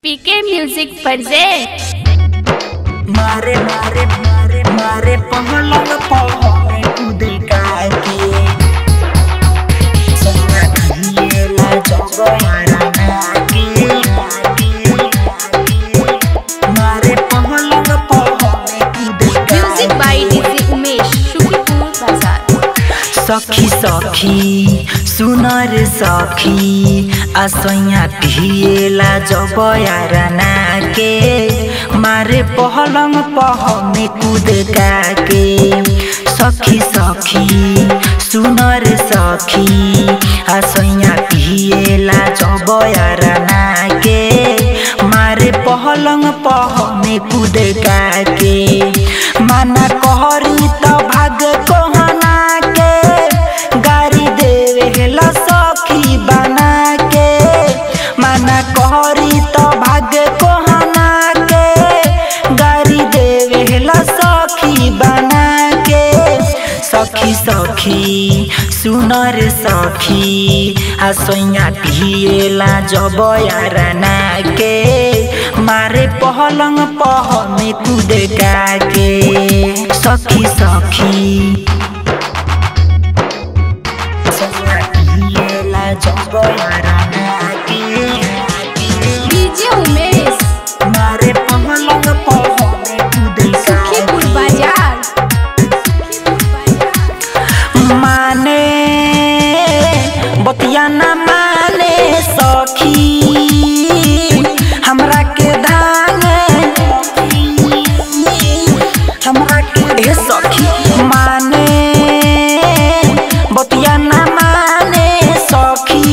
PK music पर से मारे मारे मारे मारे पहलंग पहले कूद के सोना खिएला जगयारा के मारे पहलंग पहले कूद के music by DJ Umesh Shuklapur Bazar. सखी सखी सुनर सखी आसैया ढिएला जगयारा के मारे पहलंग पहने कूद के सखी सखी सुनर सखी आसैया ढिएला जगयारा के मारे पहलंग पहने कूद के माना कहरी तो भाग कोहना के गाड़ी देवेला सखी बना के माना कहरी तो भाग कोहना के गाड़ी देवेला सखी बना के सखी सखी सुनर सखी आसैया ढिएला जगयारा के मारे पहलंग पहने कूद के सखी सखी जगयारा के डीजे उमेश मारे पहलंग पहने कूद शुक्लपुर बाजार। माने बतिया न माने सखी हमरा के धाने हमरा के सखी माने बतिया न माने सखी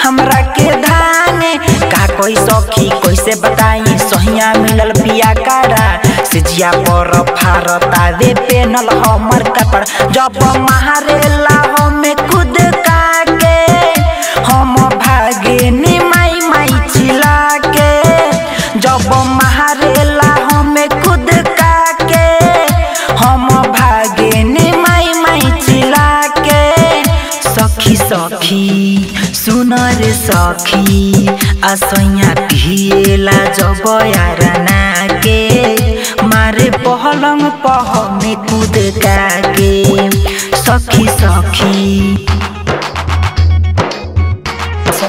हमरा के धाने का कोई सखी कैसे बताई सहिया मिलल पिया कारा सिजिया पर फारता दे पेनल हमर कपड़ जब मारेला हमें कूद के हम भागे नी माई माई चिल्ला के जब मारेला हमें कूद के हम भागे नी माई माई चिल्ला के सखी सखी सुनर सखी आसैया ढिएला जगयारा के मारे पहलंग पहने कूद के सखी सखी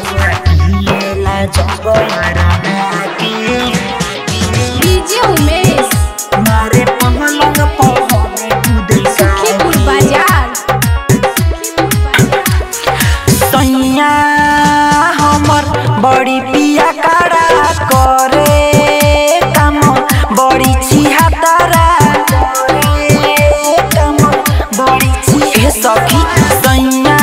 ढिएला जगयारा के डीजे उमेश मारे पहलंग पहने कूद शुक्लपुर बाजार। सैया हमर बड़ी पिया काड़ा करे काम बड़ी छिहतारा काम बड़ी छिहे सखी सैया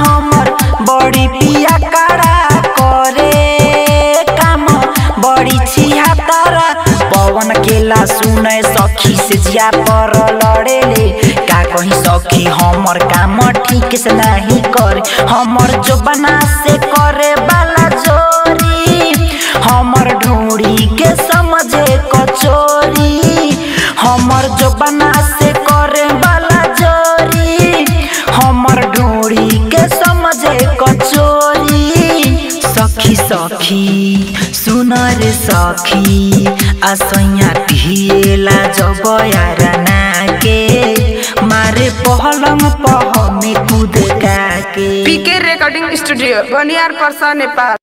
हमर बड़ी पिया काड़ा करे काम बड़ी छिहतारा पवन केला सुने सखी से जिया पर लड़ेले का कहीं सखी हमर काम ठीक से नहीं करे हमर जो बना से करे वाला चोरी हमर ढूंढी के समझे कचोरी हमर जो बना से करे वाला चोरी हमर ढूंढी के समझे कचोरी सखी सखी सुनर सखी आसैया ढिएला जगयारा के मारे पहलंग पहने कूद के पीके रिकॉर्डिंग स्टूडियो बनियार परसा नेपाल।